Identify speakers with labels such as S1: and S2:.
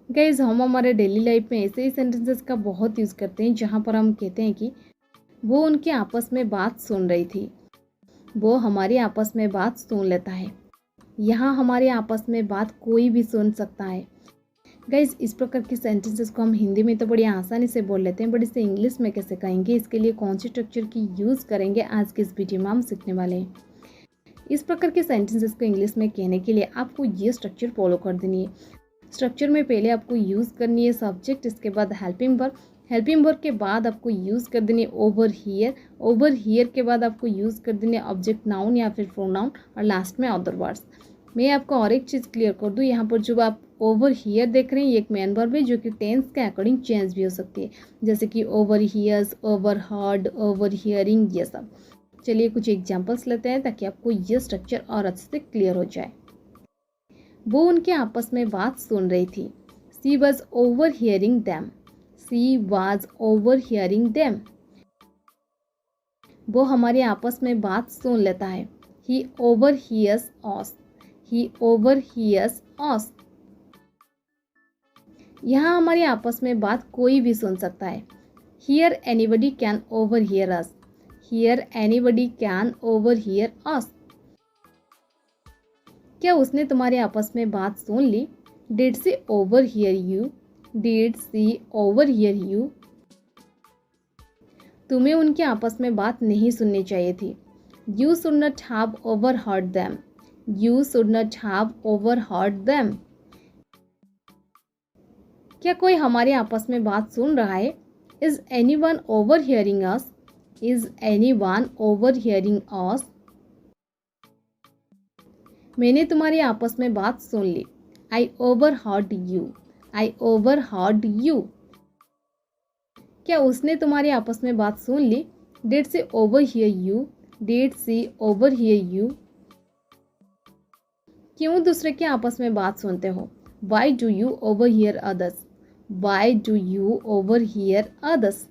S1: Guys हम हमारे daily life में ऐसे ही सेंटेंसेस का बहुत यूज़ करते हैं जहाँ पर हम कहते हैं कि वो उनके आपस में बात सुन रही थी, वो हमारी आपस में बात सुन लेता है। यहाँ हमारे आपस में बात कोई भी सुन सकता है। गाइज इस प्रकार की सेंटेंसेस को हम हिंदी में तो बड़ी आसानी से बोल लेते हैं, बट इसे इंग्लिश में कैसे कहेंगे, इसके लिए कौन सी स्ट्रक्चर की यूज़ करेंगे, आज के इस वीडियो में हम सीखने वाले हैं। इस प्रकार के सेंटेंसेस को इंग्लिश में कहने के लिए आपको ये स्ट्रक्चर फॉलो कर देनी है। स्ट्रक्चर में पहले आपको यूज़ करनी है सब्जेक्ट, इसके बाद हेल्पिंग वर्ब, हेल्पिंग वर्ब के बाद आपको यूज़ कर देनी है ओवर हियर, ओवर हियर के बाद आपको यूज़ कर देनी है ऑब्जेक्ट नाउन या फिर प्रोनाउन, और लास्ट में अदर वर्ड्स। मैं आपको और एक चीज़ क्लियर कर दूँ, यहाँ पर जो आप ओवर हियर देख रहे हैं ये एक मेन वर्ब है जो कि टेंस के अकॉर्डिंग चेंज भी हो सकती है, जैसे कि overhears, overheard, overhearing, ये सब। चलिए कुछ एग्जाम्पल्स लेते हैं ताकि आपको ये स्ट्रक्चर और अच्छे से क्लियर हो जाए। वो उनके आपस में बात सुन रही थी। She was overhearing them. She was overhearing them. वो हमारे आपस में बात सुन लेता है। He overhears us. He overhears us. यहाँ हमारे आपस में बात कोई भी सुन सकता है। Here anybody can overhear us. Here anybody can overhear us. क्या उसने तुम्हारे आपस में बात सुन ली? Did she overhear you? Did she overhear you? तुम्हें उनके आपस में बात नहीं सुननी चाहिए थी। You should not have overheard them. You should not have overheard them. क्या कोई हमारे आपस में बात सुन रहा है? Is anyone overhearing us? Is anyone overhearing us? मैंने तुम्हारी आपस में बात सुन ली। I overheard you. I overheard you. क्या उसने तुम्हारी आपस में बात सुन ली? Did she overhear you? Did she overhear you? क्यों दूसरे के आपस में बात सुनते हो? Why do you overhear others? Why do you overhear others?